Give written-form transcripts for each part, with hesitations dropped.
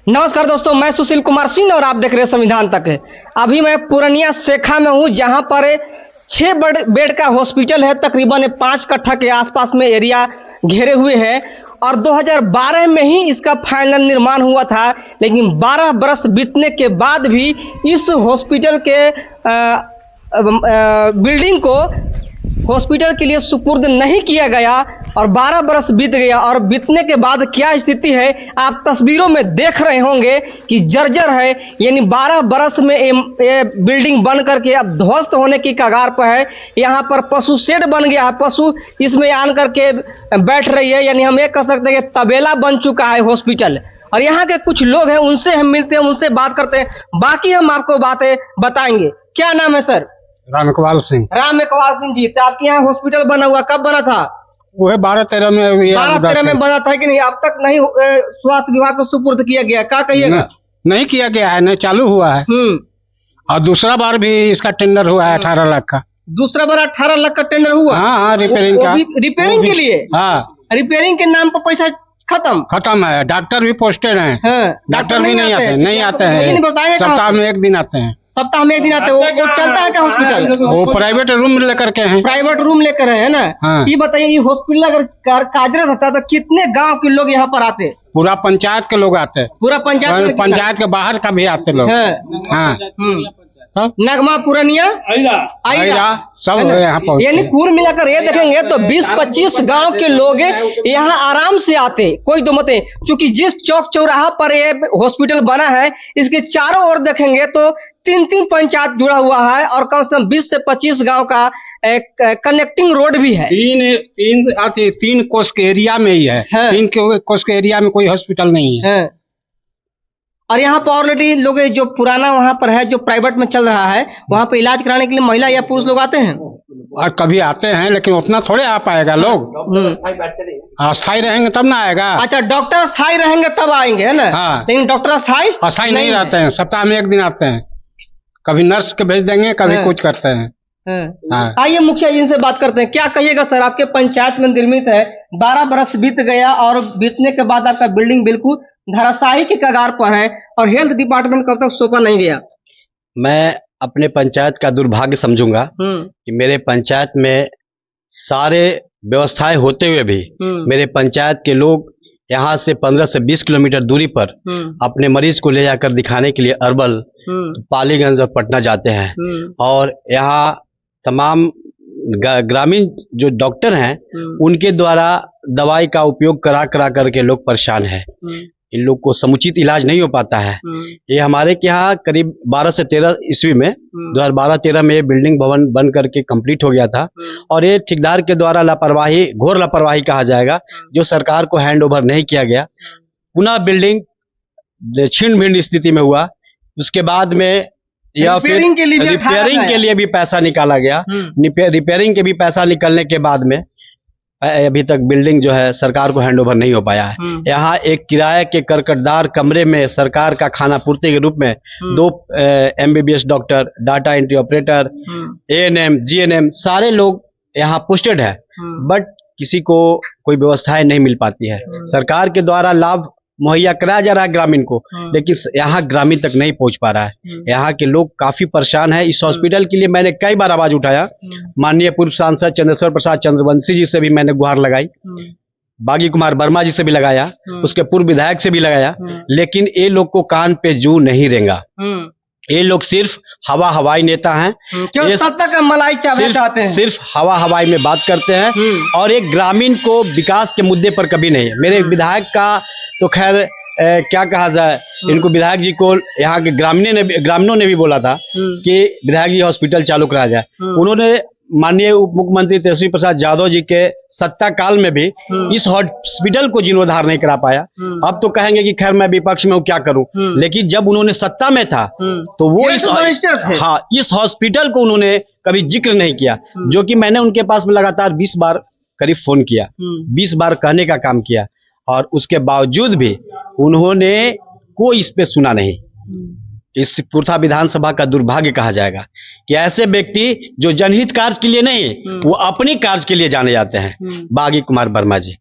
नमस्कार दोस्तों, मैं सुशील कुमार सिंह और आप देख रहे हैं संविधान तक। अभी मैं पूर्णिया शेखा में हूं, जहां पर 6 बेड का हॉस्पिटल है। तकरीबन 5 कट्ठा के आसपास में एरिया घेरे हुए है और 2012 में ही इसका फाइनल निर्माण हुआ था। लेकिन 12 बरस बीतने के बाद भी इस हॉस्पिटल के बिल्डिंग को हॉस्पिटल के लिए सुपुर्द नहीं किया गया और 12 बरस बीत गया। और बीतने के बाद क्या स्थिति है आप तस्वीरों में देख रहे होंगे कि जर्जर है। यानी 12 बरस में ये बिल्डिंग बन करके अब ध्वस्त होने की कगार पर है। यहाँ पर पशु शेड बन गया है, पशु इसमें आन करके बैठ रही है। यानी हम ये कह सकते हैं कि तबेला बन चुका है हॉस्पिटल। और यहाँ के कुछ लोग हैं, उनसे हम मिलते हैं, उनसे बात करते हैं, बाकी हम आपको बातें बताएंगे। क्या नाम है सर? राम इकबाल सिंह। राम इकबाल सिंह जी, तो आपके यहाँ हॉस्पिटल बना हुआ कब बना था? वो है 12-13 में। 12-13 में बना था कि नहीं? अब तक नहीं स्वास्थ्य विभाग को सुपुर्द किया गया, क्या कहिएगा? नहीं किया गया है, नहीं चालू हुआ है। और दूसरा बार भी इसका टेंडर हुआ है 18 लाख का। दूसरा बार 18 लाख का टेंडर हुआ? हाँ, रिपेयरिंग का। रिपेयरिंग के लिए? हाँ, रिपेयरिंग के नाम पर पैसा खत्म है। डॉक्टर भी पोस्टेड हैं। हाँ, डॉक्टर भी नहीं आते हैं। सप्ताह में 1 दिन आते हैं। सप्ताह में 1 दिन आते हैं। वो चलता है क्या हॉस्पिटल? वो प्राइवेट रूम लेकर के हैं। प्राइवेट रूम लेकर है ना? हाँ। ये बताइए, ये हॉस्पिटल अगर कार्यरत होता तो कितने गांव के लोग यहाँ पर आते? पूरा पंचायत के लोग आते हैं। पूरा पंचायत के बाहर का भी आते लोग। हाँ। नगमा, पूर्णिया, आइरा सब यहाँ पहुँचे। यानी कुल मिलाकर ये देखेंगे तो 20-25 गांव के लोग यहाँ आराम से आते, कोई दो मत। चूंकि जिस चौक चौराहा पर ये हॉस्पिटल बना है, इसके चारों ओर देखेंगे तो 3-3 पंचायत जुड़ा हुआ है और कम से कम 20 से 25 गांव का कनेक्टिंग रोड भी है। 3 कोस के एरिया में ही है। 3 कोस के एरिया में कोई हॉस्पिटल नहीं है। और यहाँ पर ऑलरेडी लोग जो पुराना वहाँ पर है, जो प्राइवेट में चल रहा है, वहाँ पे इलाज कराने के लिए महिला या पुरुष लोग आते हैं। और कभी आते हैं, लेकिन उतना थोड़े आ पाएगा लोग। अस्थाई रहेंगे तब ना आएगा। अच्छा, डॉक्टर स्थायी रहेंगे तब आएंगे, है ना? हाँ। लेकिन डॉक्टर अस्थाई नहीं रहते हैं। सप्ताह में 1 दिन आते हैं। कभी नर्स के भेज देंगे, कभी कुछ करते हैं। आइए मुखिया जी से बात करते हैं। क्या कहिएगा सर, आपके पंचायत में निर्मित है, 12 बरस बीत गया और बीतने के बाद आपका बिल्डिंग बिल्कुल धराशायी के कगार पर है और हेल्थ डिपार्टमेंट कब तक सौंपा नहीं गया? मैं अपने पंचायत का दुर्भाग्य समझूंगा कि मेरे पंचायत में सारे व्यवस्थाएं होते हुए भी मेरे पंचायत के लोग यहाँ से 15 से 20 किलोमीटर दूरी पर अपने मरीज को ले जाकर दिखाने के लिए अरवल, पालीगंज और पटना जाते हैं। और यहाँ तमाम ग्रामीण जो डॉक्टर हैं उनके द्वारा दवाई का उपयोग करा करके लोग परेशान हैं। इन लोग को समुचित इलाज नहीं हो पाता है। ये हमारे के यहाँ करीब 12 से 13 ईस्वी में 2012-13 में ये बिल्डिंग भवन बन करके कंप्लीट हो गया था। और ये ठेकेदार के द्वारा लापरवाही, घोर लापरवाही कहा जाएगा, जो सरकार को हैंड ओवर नहीं किया गया। पुनः बिल्डिंग छीन भिन्न स्थिति में हुआ। उसके बाद में या फिर रिपेयरिंग के लिए भी पैसा निकाला गया। रिपेयरिंग के भी पैसा निकलने के बाद में अभी तक बिल्डिंग जो है सरकार को हैंड ओवर नहीं हो पाया है। यहाँ एक किराए के करकटदार कमरे में सरकार का खाना पूर्ति के रूप में 2 MBBS doctor, data entry operator, ANM, GNM सारे लोग यहाँ पोस्टेड है। बट किसी को कोई व्यवस्थाएं नहीं मिल पाती है। सरकार के द्वारा लाभ मुहैया कराया जा रहा है ग्रामीण को, लेकिन यहाँ ग्रामीण तक नहीं पहुंच पा रहा है। यहाँ के लोग काफी परेशान है। इस हॉस्पिटल के लिए मैंने कई बार आवाज उठाया। माननीय पूर्व सांसद चंद्रेश्वर प्रसाद चंद्रवंशी जी से भी मैंने गुहार लगाई, बागी कुमार वर्मा जी से भी लगाया, उसके पूर्व विधायक से भी लगाया, लेकिन ये लोग को कान पे जू नहीं रेंगा। ये लोग सिर्फ हवाई नेता हैं। ये सत्ता का मलाई चावल चाहते हैं। सिर्फ हवाई में बात करते हैं और एक ग्रामीण को विकास के मुद्दे पर कभी नहीं। मेरे विधायक का तो खैर क्या कहा जाए, इनको विधायक जी को यहाँ के ग्रामीणों ने भी बोला था कि विधायक जी हॉस्पिटल चालू कराया जाए। उन्होंने माननीय उप मुख्यमंत्री तेजस्वी प्रसाद यादव जी के सत्ता काल में भी इस हॉस्पिटल को जीर्णोद्धार नहीं करा पाया। अब तो कहेंगे कि खैर मैं विपक्ष में हूँ, क्या करूं। लेकिन जब उन्होंने सत्ता में था तो वो इस हॉस्पिटल को उन्होंने कभी जिक्र नहीं किया, जो कि मैंने उनके पास में लगातार 20 बार करीब फोन किया, 20 बार कहने का काम किया, और उसके बावजूद भी उन्होंने कोई इस पे सुना नहीं। इस पुरथा विधानसभा का दुर्भाग्य कहा जाएगा कि ऐसे व्यक्ति जो जनहित कार्य के लिए नहीं, वो अपनी कार्य के लिए जाने जाते हैं। बागी कुमार वर्मा जी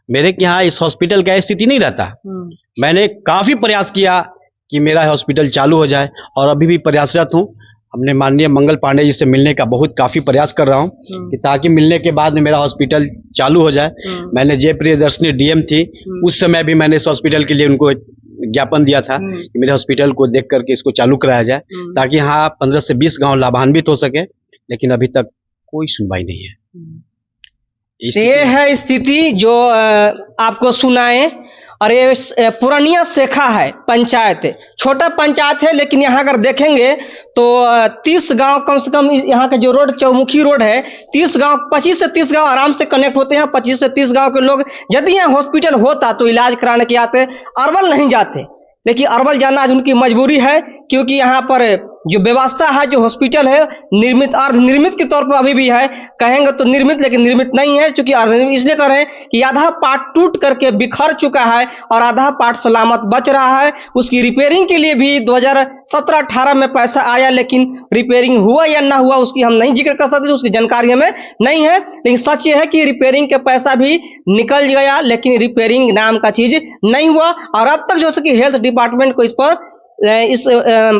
मेरे के यहाँ इस हॉस्पिटल का स्थिति नहीं रहता। मैंने काफी प्रयास किया कि मेरा हॉस्पिटल चालू हो जाए और अभी भी प्रयासरत हूँ। हमने माननीय मंगल पांडे जी से मिलने का बहुत काफी प्रयास कर रहा हूँ कि ताकि मिलने के बाद में मेरा हॉस्पिटल चालू हो जाए। मैंने जय प्रियदर्शनी डीएम थी, उस समय भी मैंने इस हॉस्पिटल के लिए उनको ज्ञापन दिया था कि मेरे हॉस्पिटल को देख करके इसको चालू कराया जाए ताकि यहाँ 15 से 20 गांव लाभान्वित हो सके, लेकिन अभी तक कोई सुनवाई नहीं है। ये है स्थिति जो आपको सुनाए। और ये पुरानिया शेखा है पंचायत, छोटा पंचायत है, लेकिन यहाँ अगर देखेंगे तो 30 गांव कम से कम यहाँ का जो रोड चौमुखी रोड है, 30 गांव 25 से 30 गांव आराम से कनेक्ट होते हैं। 25 से 30 गांव के लोग यदि यहाँ हॉस्पिटल होता तो इलाज कराने के आते, अरवल नहीं जाते। लेकिन अरवल जाना आज उनकी मजबूरी है, क्योंकि यहाँ पर जो व्यवस्था है, जो हॉस्पिटल है, निर्मित अर्ध निर्मित के तौर पर अभी भी है। कहेंगे तो निर्मित, लेकिन निर्मित नहीं है, क्योंकि अर्धनिर्मित इसलिए कर रहे हैं कि आधा पार्ट टूट करके बिखर चुका है और आधा पार्ट सलामत बच रहा है। उसकी रिपेयरिंग के लिए भी 2017-18 में पैसा आया, लेकिन रिपेयरिंग हुआ या ना हुआ उसकी हम नहीं जिक्र कर सकते, उसकी जानकारी हमें नहीं है। लेकिन सच ये है कि रिपेयरिंग का पैसा भी निकल गया, लेकिन रिपेयरिंग नाम का चीज नहीं हुआ। और अब तक जो कि हेल्थ डिपार्टमेंट को इस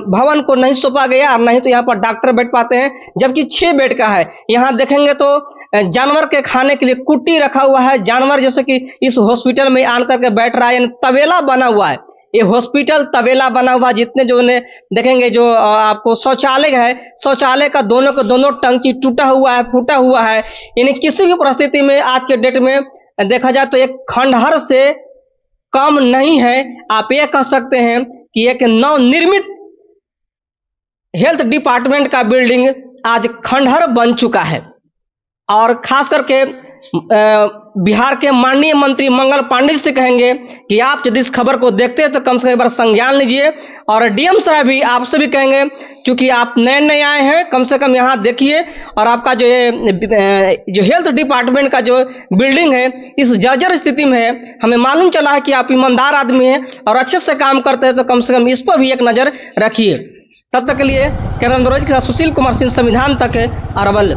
भवन को नहीं सौंपा गया, और नहीं तो यहाँ पर डॉक्टर बैठ पाते हैं, जबकि 6 बेड का है। यहाँ देखेंगे तो जानवर के खाने के लिए कुट्टी रखा हुआ है। जानवर जैसे कि इस हॉस्पिटल में आन करके बैठ रहा है, यानी तबेला बना हुआ है। ये हॉस्पिटल तबेला बना हुआ। जितने जो ने देखेंगे जो आपको शौचालय है, शौचालय का दोनों के दोनों टंकी टूटा हुआ है, फूटा हुआ है। यानी किसी भी परिस्थिति में आज के डेट में देखा जाए तो एक खंडहर से कम नहीं है। आप ये कह सकते हैं कि एक नवनिर्मित हेल्थ डिपार्टमेंट का बिल्डिंग आज खंडहर बन चुका है। और खास करके बिहार के माननीय मंत्री मंगल पांडे जी से कहेंगे कि आप यदि इस खबर को देखते हैं तो कम से कम एक बार संज्ञान लीजिए। और डीएम साहब भी आपसे भी कहेंगे, क्योंकि आप नए आए हैं, कम से कम यहाँ देखिए। और आपका जो हेल्थ डिपार्टमेंट का जो बिल्डिंग है इस जर्जर स्थिति में है। हमें मालूम चला है कि आप ईमानदार आदमी हैं और अच्छे से काम करते हैं, तो कम से कम इस पर भी एक नजर रखिए। तब तक के लिए कैमरा के साथ सुशील कुमार सिंह, संविधान तक, अरवल।